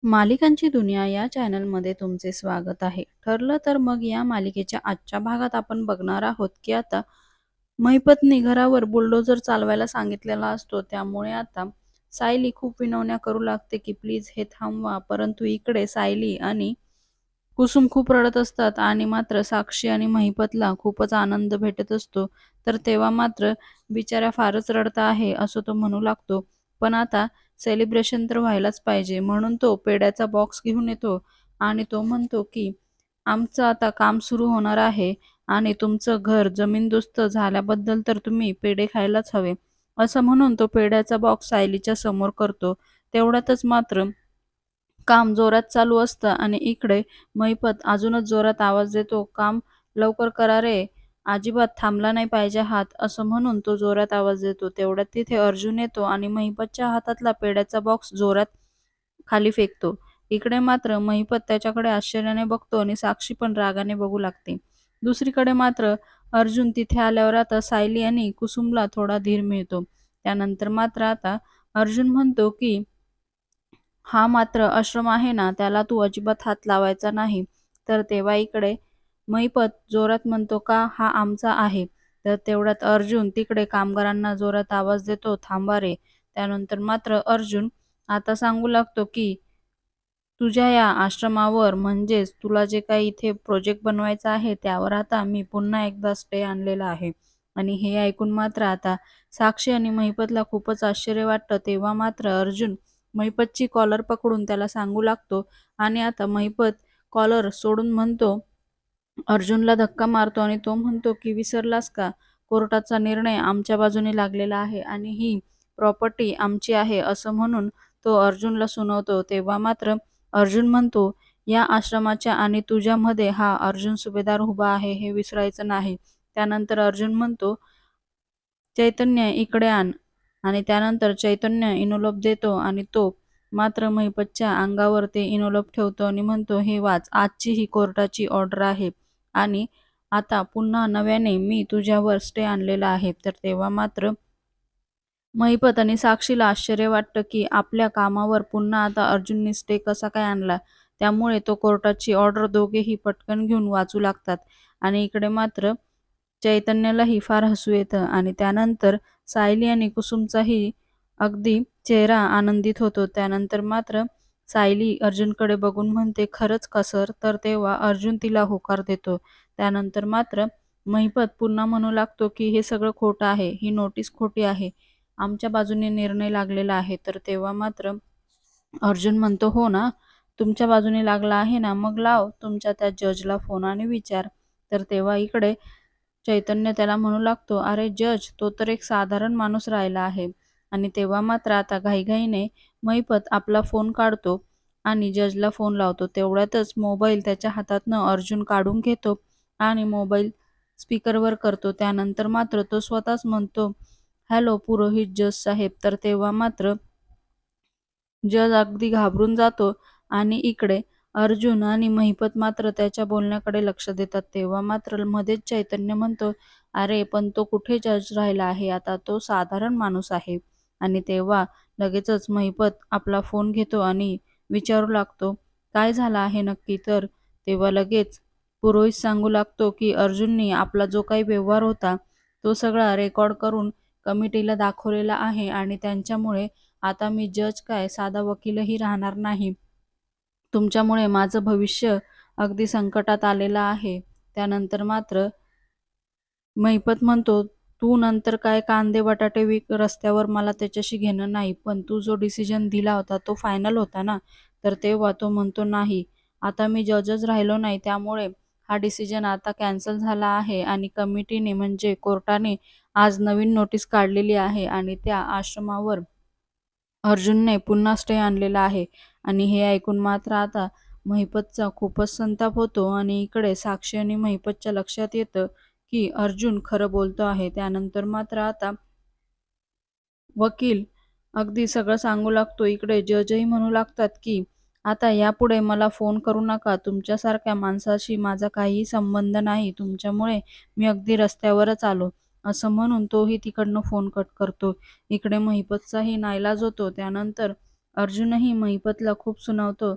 मालिकांची दुनिया या चॅनलमध्ये तुमचे स्वागत आहे. ठरलं तर मग या मालिकेच्या आजच्या भागात आपण बघणार आहोत की आता महिपतनी घरावर बुलडोझर चालवायला सांगितलेला असतो. त्यामुळे आता सायली खूप विनवण्या करू लागते की प्लीज हे थांबवा. परंतु इकडे सायली आणि कुसुम खूप रडत असतात आणि मात्र साक्षी आणि महिपतला खूपच आनंद भेटत असतो. तर तेव्हा मात्र बिचाऱ्या फारच रडता आहे असं तो म्हणू लागतो. पण आता सेलिब्रेशन तर व्हायलाच पाहिजे म्हणून तो पेड्याचा बॉक्स घेऊन येतो आणि तो म्हणतो की आमचं आता काम सुरू होणार आहे आणि तुमचं घर जमीनदोस्त झाल्याबद्दल तर तुम्ही पेढे खायलाच हवे. असं म्हणून तो पेढ्याचा बॉक्स सायलीच्या समोर करतो. तेवढ्यातच मात्र काम जोरात चालू असतं आणि इकडे महिपत अजूनच जोरात आवाज देतो, "काम लवकर करा रे, अजिबात थांबला नाही पाहिजे हात." असं म्हणून तो जोरात आवाज देतो. तेवढ्यात तिथे अर्जुन येतो आणि महिपतच्या हातातला पेढ्याचा बॉक्स जोरात खाली फेकतो. इकडे मात्र महिपत त्याच्याकडे आश्चर्याने बघतो आणि साक्षी पण रागाने बघू लागते. दुसरीकडे मात्र अर्जुन तिथे आल्यावर आता सायली आणि कुसुमला थोडा धीर मिळतो. त्यानंतर मात्र आता अर्जुन म्हणतो की हा मात्र आश्रम आहे ना, त्याला तू अजिबात हात लावायचा नाही. तर तेव्हा इकडे महिपत जोरात म्हणतो, का हा आमचा आहे. तर तेवढ्यात अर्जुन तिकडे कामगारांना जोरात आवाज देतो, थांबा रे. त्यानंतर मात्र अर्जुन आता सांगू लागतो की तुझ्या या आश्रमावर म्हणजेच तुला जे काही इथे प्रोजेक्ट बनवायचा आहे त्यावर आता मी पुन्हा एकदा स्टे आणलेला आहे. आणि हे ऐकून मात्र आता साक्षी आणि महिपतला खूपच आश्चर्य वाटतं. तेव्हा मात्र अर्जुन महिपतची कॉलर पकडून त्याला सांगू लागतो आणि आता महिपत कॉलर सोडून म्हणतो, अर्जुनला धक्का मारतो आणि तो म्हणतो की विसरलास का? कोर्टाचा निर्णय आमच्या बाजूने लागलेला आहे आणि ही प्रॉपर्टी आमची आहे असं म्हणून तो अर्जुनला सुनावतो. तेव्हा मात्र अर्जुन म्हणतो, या आश्रमाच्या आणि तुझ्यामध्ये हा अर्जुन सुभेदार उभा आहे हे विसरायचं नाही. त्यानंतर अर्जुन म्हणतो, चैतन्य इकडे आण. आणि त्यानंतर चैतन्य इनोलोप देतो आणि तो मात्र महिपतच्या अंगावर ते इनोलोप ठेवतो आणि म्हणतो, हे वाच, आजची ही कोर्टाची ऑर्डर आहे आणि आता पुन्हा नव्याने मी तुझ्यावर स्टे आणलेला आहे. तर तेव्हा मात्र महिपत आणि साक्षीला आश्चर्य वाटतं की आपल्या कामावर पुन्हा आता अर्जुनने स्टे कसा काय आणला. त्यामुळे तो कोर्टाची ऑर्डर दोघेही पटकन घेऊन वाचू लागतात आणि इकडे मात्र चैतन्यालाही फार हसू येतं आणि त्यानंतर सायली आणि कुसुमचाही अगदी चेहरा आनंदित होतो. त्यानंतर मात्र सायली अर्जुनकडे बघून म्हणते, खरंच का सर? तर तेव्हा अर्जुन तिला होकार देतो. त्यानंतर मात्र महिपत पुन्हा म्हणू लागतो की हे सगळं खोटं आहे, ही नोटीस खोटी आहे, आमच्या बाजूने निर्णय लागलेला आहे. तर तेव्हा मात्र अर्जुन म्हणतो, हो ना, तुमच्या बाजूने लागला आहे ना, मग लाव तुमच्या त्या जजला फोन आणि विचार. तर तेव्हा इकडे चैतन्य त्याला म्हणू लागतो, अरे जज, तो तर एक साधारण माणूस राहिला आहे. आणि तेव्हा मात्र आता घाईघाईने महिपत आपला फोन काढतो आणि जजला फोन लावतो. तेवढ्यातच मोबाईल त्याच्या हातातनं अर्जुन काढून घेतो आणि मोबाईल स्पीकरवर करतो. त्यानंतर मात्र तो स्वतःच म्हणतो, हॅलो पुरोहित जज साहेब. तर तेव्हा मात्र जज अगदी घाबरून जातो आणि इकडे अर्जुन आणि महिपत मात्र त्याच्या बोलण्याकडे लक्ष देतात. तेव्हा मात्र मध्येच चैतन्य म्हणतो, अरे पण तो कुठे जज राहिला आहे, आता तो साधारण माणूस आहे. आणि तेव्हा लगेचच महिपत आपला फोन घेतो आणि विचारू लागतो, काय झालं आहे नक्की. तर तेव्हा लगेच पुरोहित सांगू लागतो की अर्जुनने आपला जो काही व्यवहार होता तो सगळा रेकॉर्ड करून कमिटीला दाखवलेला आहे आणि त्यांच्यामुळे आता मी जज काय साधा वकीलही राहणार नाही. तुमच्यामुळे माझं भविष्य अगदी संकटात आलेलं आहे. त्यानंतर मात्र महिपत म्हणतो, तू नंतर काय कांदे बटाटे विक रस्त्यावर, मला त्याच्याशी घेणं नाही. पण तू जो डिसिजन दिला होता तो फायनल होता ना. तर तेव्हा तो म्हणतो, नाही, आता मी जजच राहिलो नाही त्यामुळे हा डिसिजन आता कॅन्सल झाला आहे आणि कमिटीने म्हणजे कोर्टाने आज नवीन नोटीस काढलेली आहे आणि त्या आश्रमावर अर्जुनने पुन्हा स्टे आणलेला आहे. आणि हे ऐकून मात्र आता महिपतचा खूपच संताप होतो आणि इकडे साक्षी आणि महिपतच्या लक्षात येतं की अर्जुन खरं बोलतो आहे. त्यानंतर मात्र आता वकील अगदी सगळं सांगू लागतो. इकडे जजही म्हणू लागतात की आता यापुढे मला फोन करू नका. तुमच्यासारख्या माणसाशी माझा काहीही संबंध नाही. तुमच्यामुळे मी अगदी रस्त्यावरच आलो. असं म्हणून तोही तिकडनं फोन कट करतो. इकडे महिपतचाही नाईलाज होतो. त्यानंतर अर्जुनही महिपतला खूप सुनावतो.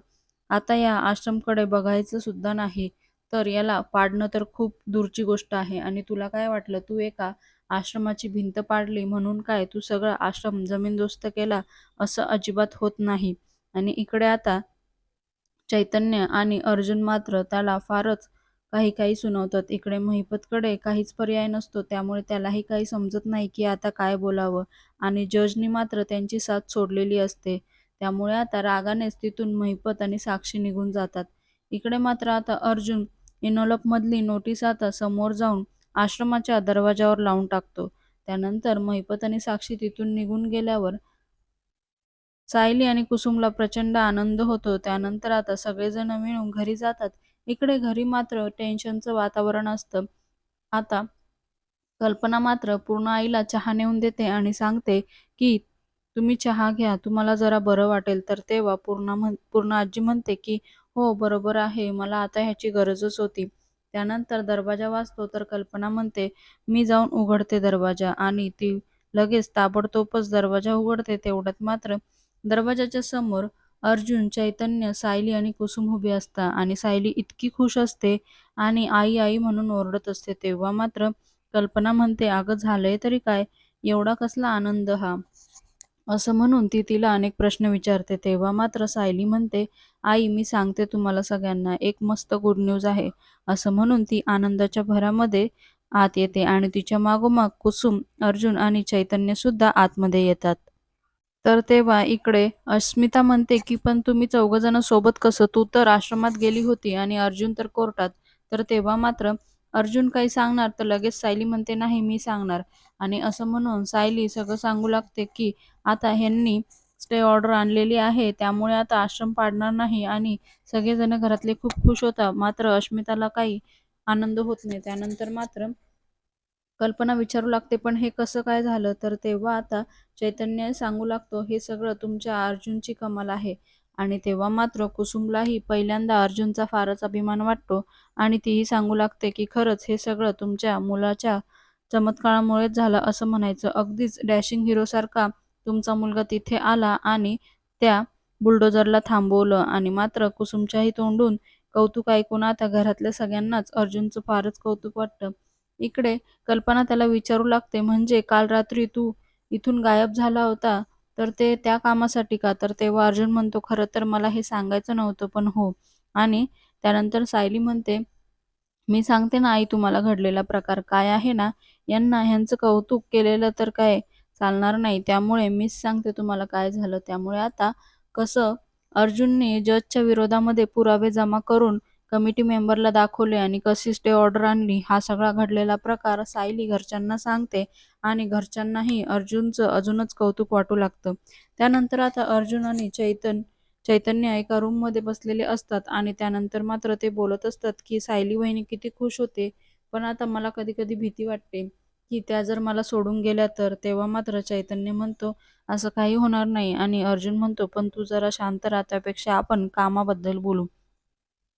आता या आश्रमकडे बघायचं सुद्धा नाही, तर याला पाडणं तर खूप दूरची गोष्ट आहे. आणि तुला काय वाटलं, तू एका आश्रमाची भिंत पाडली म्हणून काय तू सगळा आश्रम जमीनदोस्त केला? असं अजिबात होत नाही. आणि इकडे आता चैतन्य आणि अर्जुन मात्र त्याला फारच काही काही सुनावतात. इकडे महिपतकडे काहीच पर्याय नसतो, त्यामुळे त्यालाही काही समजत नाही की आता काय बोलावं. आणि जजनी मात्र त्यांची साथ सोडलेली असते. त्यामुळे आता रागानेच तिथून महिपत आणि साक्षी निघून जातात. इकडे मात्र आता अर्जुन मधली नोटीस आता समोर जाऊन आश्रमाच्या दरवाजावर लावून टाकतो. त्यानंतर महिपत आणि साक्षी तिथून निघून गेल्यावर सायली आणि कुसुमला प्रचंड आनंद होतो. त्यानंतर आता सगळेजण मिळून घरी जातात. इकडे घरी मात्र टेन्शनचं वातावरण असतं. आता कल्पना मात्र पूर्ण आईला चहा नेऊन देते आणि सांगते की तुम्ही चहा घ्या, तुम्हाला जरा बरं वाटेल. तर तेव्हा पूर्ण आजी म्हणते की हो बरोबर आहे, मला आता ह्याची गरजच होती. त्यानंतर दरवाजा वाजतो तर कल्पना म्हणते मी जाऊन उघडते दरवाजा. आणि ती लगेच ताबडतोबच दरवाजा उघडते. तेवढ्यात मात्र दरवाजाच्या समोर अर्जुन, चैतन्य, सायली आणि कुसुम उभी असतात. आणि सायली इतकी खुश असते आणि आई आई म्हणून ओरडत असते. तेव्हा मात्र कल्पना म्हणते अगं झालंय तरी काय, एवढा कसला आनंद हा? असं म्हणून ती तिला अनेक प्रश्न विचारते. तेव्हा मात्र सायली म्हणते आई मी सांगते तुम्हाला सगळ्यांना एक मस्त गुड न्यूज आहे. असं म्हणून ती आनंदाच्या भरामध्ये आत येते आणि तिच्या मागोमाग कुसुम, अर्जुन आणि चैतन्य सुद्धा आतमध्ये येतात. तर तेव्हा इकडे अस्मिता म्हणते की पण तुम्ही चौघजण सोबत कसं? तू तर आश्रमात गेली होती आणि अर्जुन तर कोर्टात. तर तेव्हा मात्र अर्जुन काही सांगणार तर लगेच सायली म्हणते नाही मी सांगणार. आणि असं म्हणून सायली सगळं सांगू लागते की आता ह्यांनी स्टे ऑर्डर आणलेली आहे, त्यामुळे आता आश्रम पाडणार नाही. आणि सगळेजण घरातले खूप खुश होतात. मात्र अस्मिताला काही आनंद होत नाही. त्यानंतर मात्र कल्पना विचारू लागते पण हे कसं काय झालं? तर तेव्हा आता चैतन्य सांगू लागतो हे सगळं तुमच्या अर्जुनची कमाल आहे. आणि तेव्हा मात्र कुसुमलाही पहिल्यांदा अर्जुनचा फारच अभिमान वाटतो. आणि तीही सांगू लागते की खरंच हे सगळं तुमच्या मुलाच्या चमत्कारामुळेच झालं असं म्हणायचं. अगदीच डॅशिंग हिरोसारखा तुमचा मुलगा तिथे आला आणि त्या बुलडोझरला थांबवलं. आणि मात्र कुसुमच्याही तोंडून कौतुक ऐकून आता घरातल्या सगळ्यांनाच अर्जुनचं फारच कौतुक वाटतं. इकडे कल्पना त्याला विचारू लागते म्हणजे काल रात्री तू इथून गायब झाला होता तर ते त्या कामासाठी का? तर तेव्हा अर्जुन म्हणतो खरं तर मला हे सांगायचं नव्हतं पण हो. आणि त्यानंतर सायली म्हणते मी सांगते ना आई तुम्हाला घडलेला प्रकार काय आहे ना, यांना ह्यांचं कौतुक केलेलं तर काय चालणार नाही. त्यामुळे मीच सांगते तुम्हाला काय झालं. त्यामुळे आता कसं अर्जुनने जजच्या विरोधामध्ये पुरावे जमा करून कमिटी मेंबरला दाखवले आणि कशी स्टे ऑर्डर आणली हा सगळा घडलेला प्रकार सायली घरच्यांना सांगते. आणि घरच्यांनाही अर्जुनचं अजूनच कौतुक वाटू लागतं. त्यानंतर आता अर्जुन आणि चैतन्य एका रूममध्ये बसलेले असतात आणि त्यानंतर मात्र ते बोलत असतात की सायली वहिनी किती खुश होते, पण आता मला कधी कधी भीती वाटते की त्या जर मला सोडून गेल्या तर. तेव्हा मात्र चैतन्य म्हणतो असं काही होणार नाही. आणि अर्जुन म्हणतो पण तू जरा शांत राहा, त्यापेक्षा आपण कामाबद्दल बोलू.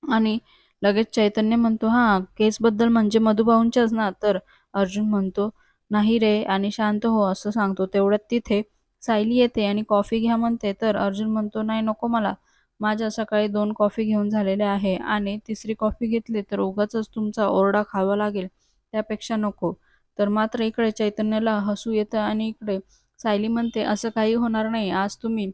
आणि लगेच चैतन्य म्हणतो हां, केसबद्दल म्हणजे मधुभाऊंच्याच ना? तर अर्जुन म्हणतो नाही रे आणि शांत हो असं सांगतो. तेवढ्यात तिथे सायली येते आणि कॉफी घ्या म्हणते. तर अर्जुन म्हणतो नाही नको मला. माझ्या सकाळी 2 कॉफी घेऊन झालेल्या आहे आणि तिसरी कॉफी घेतली तर उगाचच तुमचा ओरडा खावा लागेल. त्यापेक्षा नको. तर मात्र इकडे चैतन्याला हसू येतं आणि इकडे सायली म्हणते असं काही होणार नाही. आज तुम्ही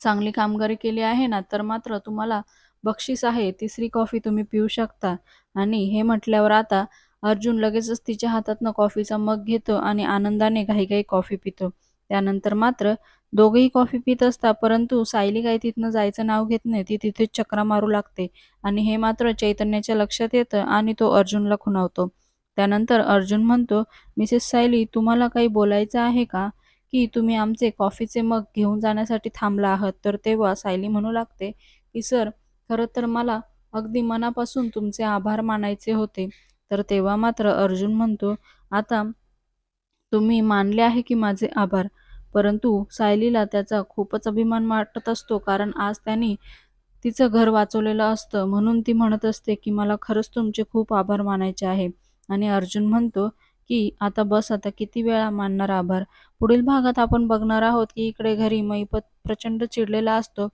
चांगली कामगिरी केली आहे ना, तर मात्र तुम्हाला बक्षीस आहे. तिसरी कॉफी तुम्ही पिऊ शकता. आणि हे म्हटल्यावर आता अर्जुन लगेचच तिच्या हातातनं कॉफीचा मग घेतो आणि आनंदाने घाईघाई कॉफी पितो. त्यानंतर मात्र दोघेही कॉफी पित असतात, परंतु सायली काही तिथनं जायचं नाव घेत नाही. ती तिथेच चकरा मारू लागते. आणि हे मात्र चैतन्याच्या लक्षात येतं आणि तो अर्जुनला खुणावतो. त्यानंतर अर्जुन म्हणतो, मिसेस सायली तुम्हाला काही बोलायचं आहे का? की तुम्ही आमचे कॉफीचे मग घेऊन जाण्यासाठी थांबला आहात. तर तेव्हा सायली म्हणू लागते की सर खरं तर मला अगदी मनापासून तुमचे आभार मानायचे होते. तर तेव्हा मात्र अर्जुन म्हणतो आता तुम्ही मानले आहे की माझे आभार, परंतु सायलीला त्याचा खूपच अभिमान वाटत असतो, कारण आज त्यांनी तिचं घर वाचवलेलं असतं. म्हणून ती म्हणत असते की मला खरंच तुमचे खूप आभार मानायचे आहे. आणि अर्जुन म्हणतो की आता बस आता किती वेळा मानणार आभार. पुढील भागात आपण बघणार आहोत की इकडे घरी महिपत प्रचंड चिडलेला असतो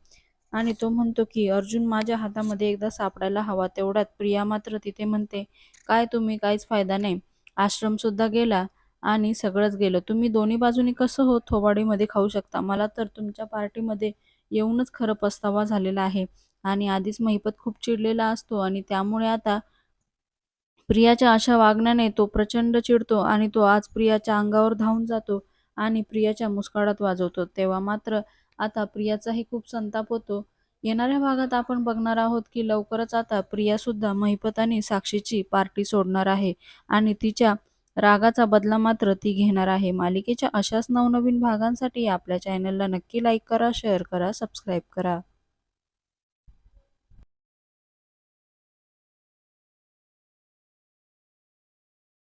आणि तो म्हणतो की अर्जुन माझ्या हातामध्ये एकदा सापडायला हवा. तेवढ्यात प्रिया मात्र तिथे म्हणते, काय तुम्ही काहीच फायदा नाही. आश्रम सुद्धा गेला आणि सगळंच गेलं. तुम्ही दोन्ही बाजूनी कसं हो थोबाडीमध्ये खाऊ शकता. मला तर तुमच्या पार्टीमध्ये येऊनच खरं पस्तावा झालेला आहे. आणि आधीच महिपत खूप चिडलेला असतो आणि त्यामुळे आता प्रियाच्या अशा वागण्याने तो प्रचंड चिडतो आणि तो आज प्रियाच्या अंगावर धावून जातो आणि प्रियाच्या मुस्काळात वाजवतो. तेव्हा मात्र आता प्रियाचाही खूप संताप होतो. येणाऱ्या भागात आपण बघणार आहोत की लवकरच आता प्रिया सुद्धा महिपत आणि साक्षीची पार्टी सोडणार आहे आणि तिच्या रागाचा बदला मात्र ती घेणार आहे. मालिकेच्या अशाच नवनवीन भागांसाठी आपल्या चॅनलला नक्की लाईक करा, शेअर करा, सबस्क्राईब करा.